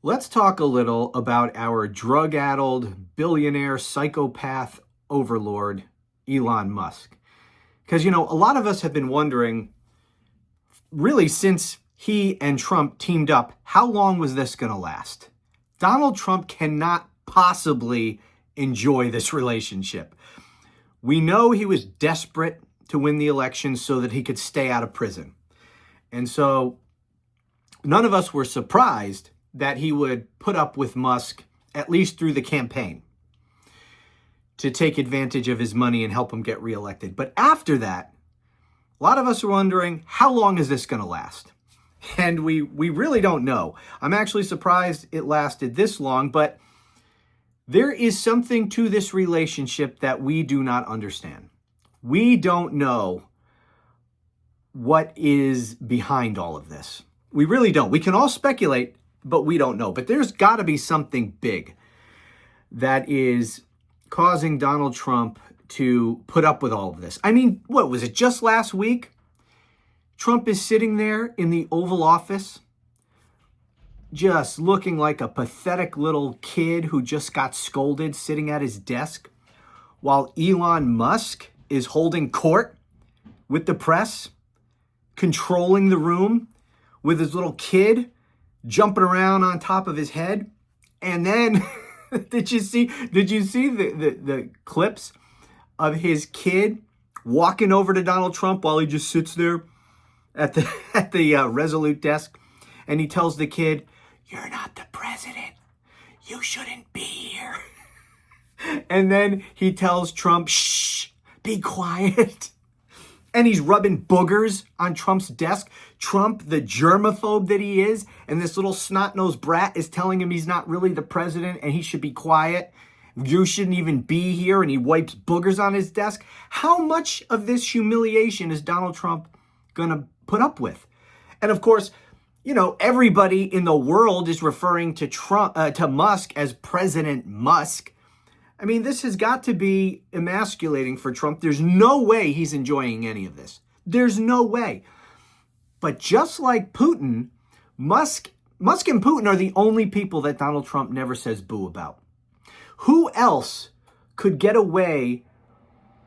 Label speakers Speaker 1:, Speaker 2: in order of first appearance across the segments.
Speaker 1: Let's talk a little about our drug-addled billionaire psychopath overlord, Elon Musk. Because, a lot of us have been wondering, really since he and Trump teamed up, how long was this going to last? Donald Trump cannot possibly enjoy this relationship. We know he was desperate to win the election so that he could stay out of prison. And so none of us were surprised that he would put up with Musk, at least through the campaign, to take advantage of his money and help him get reelected. But after that, a lot of us are wondering, how long is this going to last? And we really don't know. I'm actually surprised it lasted this long, but there is something to this relationship that we do not understand. We don't know what is behind all of this. We really don't. We can all speculate, but we don't know. But there's got to be something big that is causing Donald Trump to put up with all of this. I mean, what was it, just last week? Trump is sitting there in the Oval Office, just looking like a pathetic little kid who just got scolded, sitting at his desk, while Elon Musk is holding court with the press, controlling the room with his little kid jumping around on top of his head. And then did you see the clips of his kid walking over to Donald Trump while he just sits there at the Resolute desk, and he tells the kid, "You're not the president. You shouldn't be here." And then he tells Trump, "Shh, be quiet." And he's rubbing boogers on Trump's desk. Trump, the germaphobe that he is, and this little snot-nosed brat is telling him he's not really the president and he should be quiet. You shouldn't even be here, and he wipes boogers on his desk. How much of this humiliation is Donald Trump going to put up with? And of course, everybody in the world is referring to Musk as President Musk. I mean, this has got to be emasculating for Trump. There's no way he's enjoying any of this. There's no way. But just like Putin, Musk and Putin are the only people that Donald Trump never says boo about. Who else could get away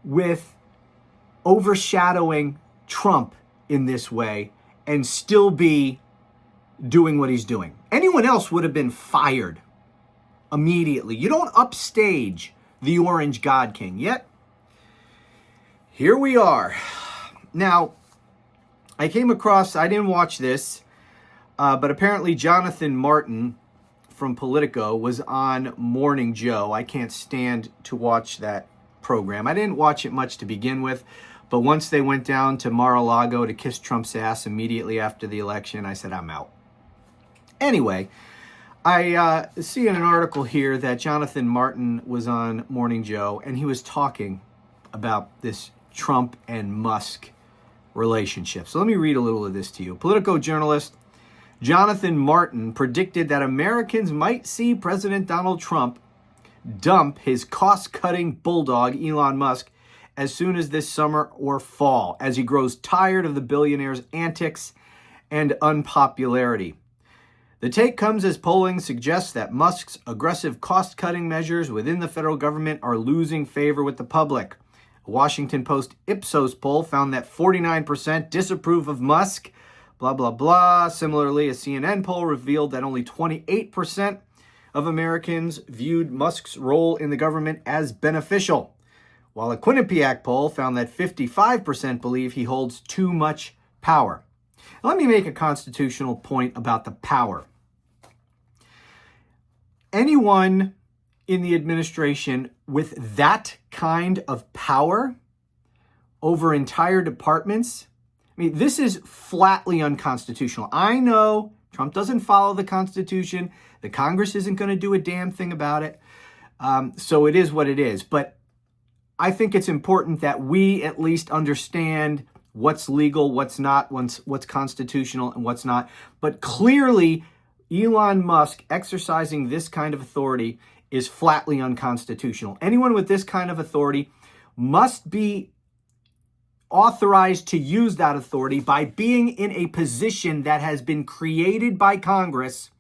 Speaker 1: with overshadowing Trump in this way and still be doing what he's doing? Anyone else would have been fired immediately. You don't upstage the Orange God King. Yet, here we are. Now, I didn't watch this, but apparently Jonathan Martin from Politico was on Morning Joe. I can't stand to watch that program. I didn't watch it much to begin with, but once they went down to Mar-a-Lago to kiss Trump's ass immediately after the election, I said, I'm out. Anyway, I see in an article here that Jonathan Martin was on Morning Joe, and he was talking about this Trump and Musk relationship. So let me read a little of this to you. Politico journalist Jonathan Martin predicted that Americans might see President Donald Trump dump his cost-cutting bulldog, Elon Musk, as soon as this summer or fall, as he grows tired of the billionaire's antics and unpopularity. The take comes as polling suggests that Musk's aggressive cost-cutting measures within the federal government are losing favor with the public. A Washington Post Ipsos poll found that 49% disapprove of Musk, blah, blah, blah. Similarly, a CNN poll revealed that only 28% of Americans viewed Musk's role in the government as beneficial, while a Quinnipiac poll found that 55% believe he holds too much power. Now, let me make a constitutional point about the power. Anyone in the administration with that kind of power over entire departments, I mean, this is flatly unconstitutional. I know Trump doesn't follow the Constitution. The Congress isn't going to do a damn thing about it. So it is what it is. But I think it's important that we at least understand what's legal, what's not, what's constitutional, and what's not. But clearly, Elon Musk exercising this kind of authority is flatly unconstitutional. Anyone with this kind of authority must be authorized to use that authority by being in a position that has been created by Congress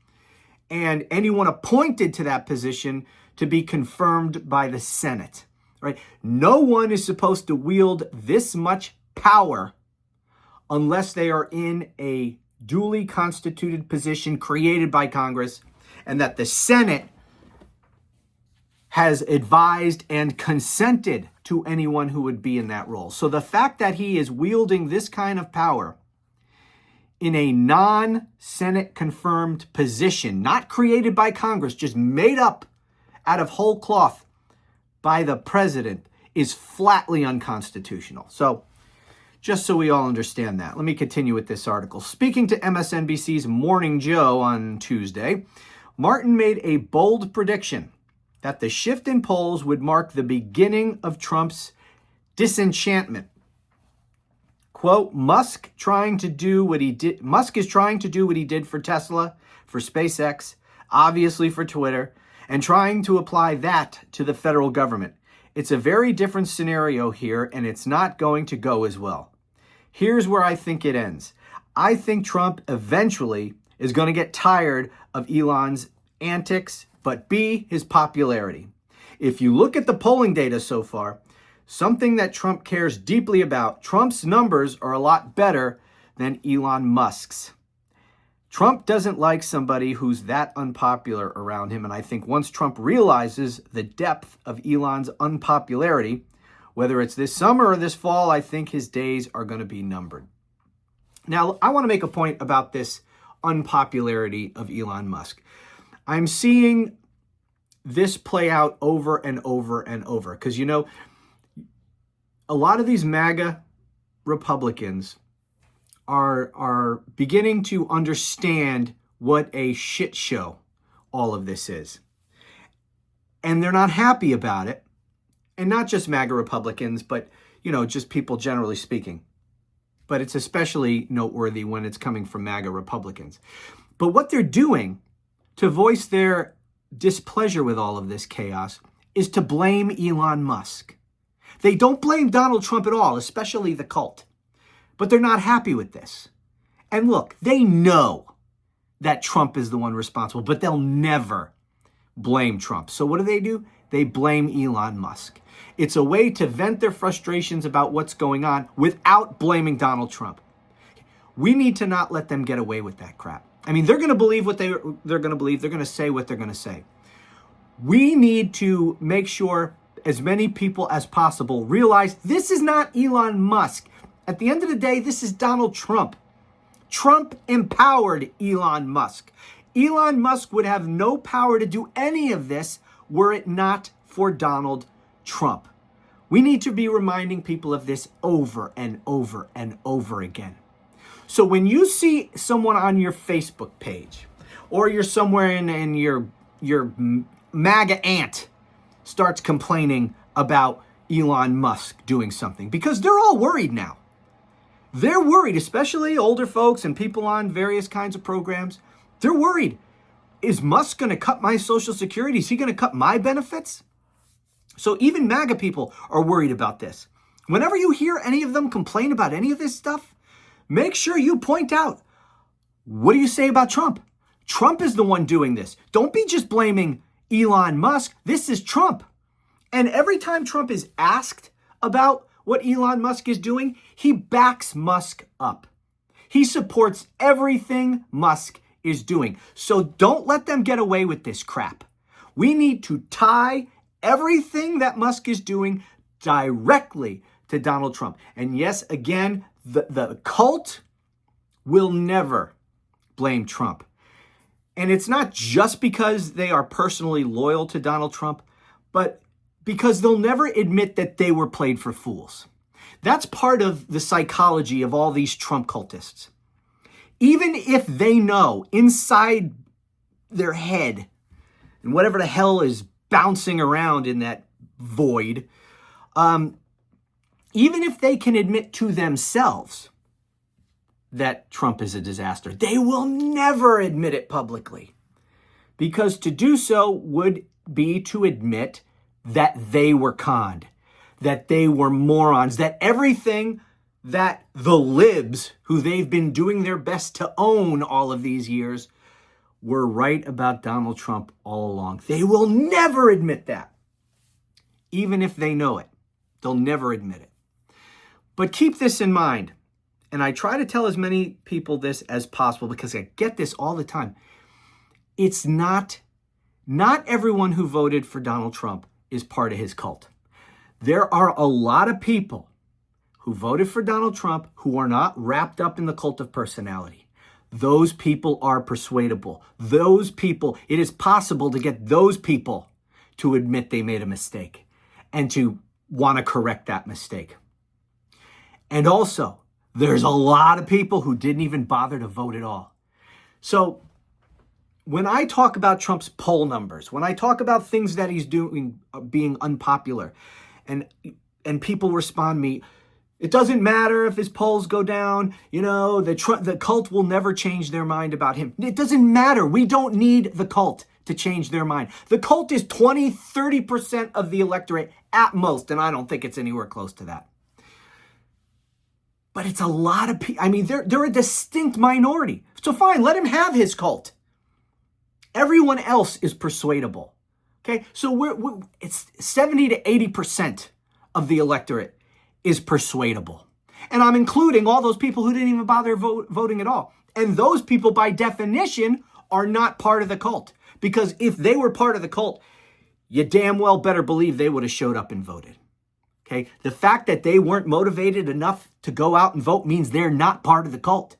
Speaker 1: and anyone appointed to that position to be confirmed by the Senate, right? No one is supposed to wield this much power unless they are in a duly constituted position created by Congress and that the Senate has advised and consented to anyone who would be in that role. So the fact that he is wielding this kind of power in a non-Senate confirmed position, not created by Congress, just made up out of whole cloth by the president, is flatly unconstitutional. So just so we all understand that, let me continue with this article. Speaking to MSNBC's Morning Joe on Tuesday, Martin made a bold prediction that the shift in polls would mark the beginning of Trump's disenchantment. Quote, Musk is trying to do what he did for Tesla, for SpaceX, obviously for Twitter, and trying to apply that to the federal government. It's a very different scenario here, and it's not going to go as well. Here's where I think it ends. I think Trump eventually is going to get tired of Elon's antics, but B, his popularity. If you look at the polling data so far, something that Trump cares deeply about, Trump's numbers are a lot better than Elon Musk's. Trump doesn't like somebody who's that unpopular around him, and I think once Trump realizes the depth of Elon's unpopularity, whether it's this summer or this fall, I think his days are going to be numbered. Now, I want to make a point about this unpopularity of Elon Musk. I'm seeing this play out over and over and over because, you know, a lot of these MAGA Republicans are beginning to understand what a shit show all of this is. And they're not happy about it. And not just MAGA Republicans, but, you know, just people generally speaking. But it's especially noteworthy when it's coming from MAGA Republicans. But what they're doing to voice their displeasure with all of this chaos is to blame Elon Musk. They don't blame Donald Trump at all, especially the cult. But they're not happy with this. And look, they know that Trump is the one responsible, but they'll never blame Trump. So what do? They blame Elon Musk. It's a way to vent their frustrations about what's going on without blaming Donald Trump. We need to not let them get away with that crap. I mean, they're going to believe what they're going to believe. They're going to say what they're going to say. We need to make sure as many people as possible realize this is not Elon Musk. At the end of the day, this is Donald Trump. Trump empowered Elon Musk. Elon Musk would have no power to do any of this were it not for Donald Trump. We need to be reminding people of this over and over and over again. So when you see someone on your Facebook page or you're somewhere and your MAGA aunt starts complaining about Elon Musk doing something, because they're all worried now. They're worried, especially older folks and people on various kinds of programs. They're worried. Is Musk going to cut my Social Security? Is he going to cut my benefits? So even MAGA people are worried about this. Whenever you hear any of them complain about any of this stuff, make sure you point out, what do you say about Trump? Trump is the one doing this. Don't be just blaming Elon Musk. This is Trump. And every time Trump is asked about what Elon Musk is doing, he backs Musk up. He supports everything Musk is doing. So don't let them get away with this crap. We need to tie everything that Musk is doing directly to Donald Trump. And yes, again, the cult will never blame Trump. And it's not just because they are personally loyal to Donald Trump, but because they'll never admit that they were played for fools. That's part of the psychology of all these Trump cultists. Even if they know inside their head and whatever the hell is bouncing around in that void, even if they can admit to themselves that Trump is a disaster, they will never admit it publicly. Because to do so would be to admit that they were conned, that they were morons, that everything that the libs, who they've been doing their best to own all of these years, were right about Donald Trump all along. They will never admit that. Even if they know it, they'll never admit it. But keep this in mind. And I try to tell as many people this as possible because I get this all the time. It's not everyone who voted for Donald Trump is part of his cult. There are a lot of people who voted for Donald Trump who are not wrapped up in the cult of personality. Those people are persuadable. Those people, it is possible to get those people to admit they made a mistake and to want to correct that mistake. And also, there's a lot of people who didn't even bother to vote at all. So when I talk about Trump's poll numbers, when I talk about things that he's doing being unpopular, and people respond me, it doesn't matter if his polls go down, the cult will never change their mind about him. It doesn't matter. We don't need the cult to change their mind. The cult is 20, 30% of the electorate at most, and I don't think it's anywhere close to that. But it's a lot of people. I mean, they're a distinct minority. So fine, let him have his cult. Everyone else is persuadable. Okay, so it's 70 to 80% of the electorate is persuadable. And I'm including all those people who didn't even bother voting at all. And those people, by definition, are not part of the cult. Because if they were part of the cult, you damn well better believe they would have showed up and voted. Okay, the fact that they weren't motivated enough to go out and vote means they're not part of the cult.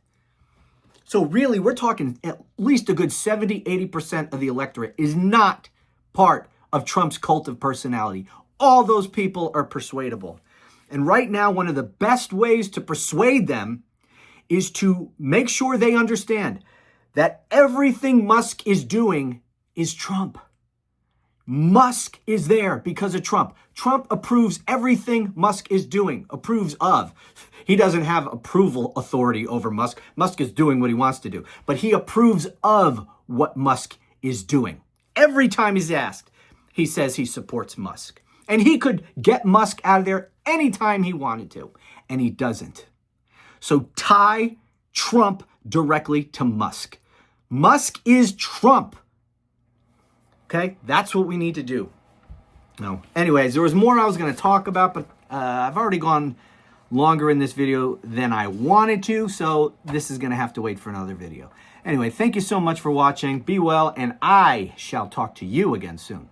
Speaker 1: So really, we're talking at least a good 70, 80% of the electorate is not part of Trump's cult of personality. All those people are persuadable. And right now, one of the best ways to persuade them is to make sure they understand that everything Musk is doing is Trump. Musk is there because of Trump. Trump approves everything Musk is doing, approves of. He doesn't have approval authority over Musk. Musk is doing what he wants to do, but he approves of what Musk is doing. Every time he's asked, he says he supports Musk. And he could get Musk out of there anytime he wanted to, and he doesn't. So tie Trump directly to Musk. Musk is Trump. Okay, that's what we need to do. No. Anyways, there was more I was going to talk about, but I've already gone longer in this video than I wanted to, so this is going to have to wait for another video. Anyway, thank you so much for watching. Be well, and I shall talk to you again soon.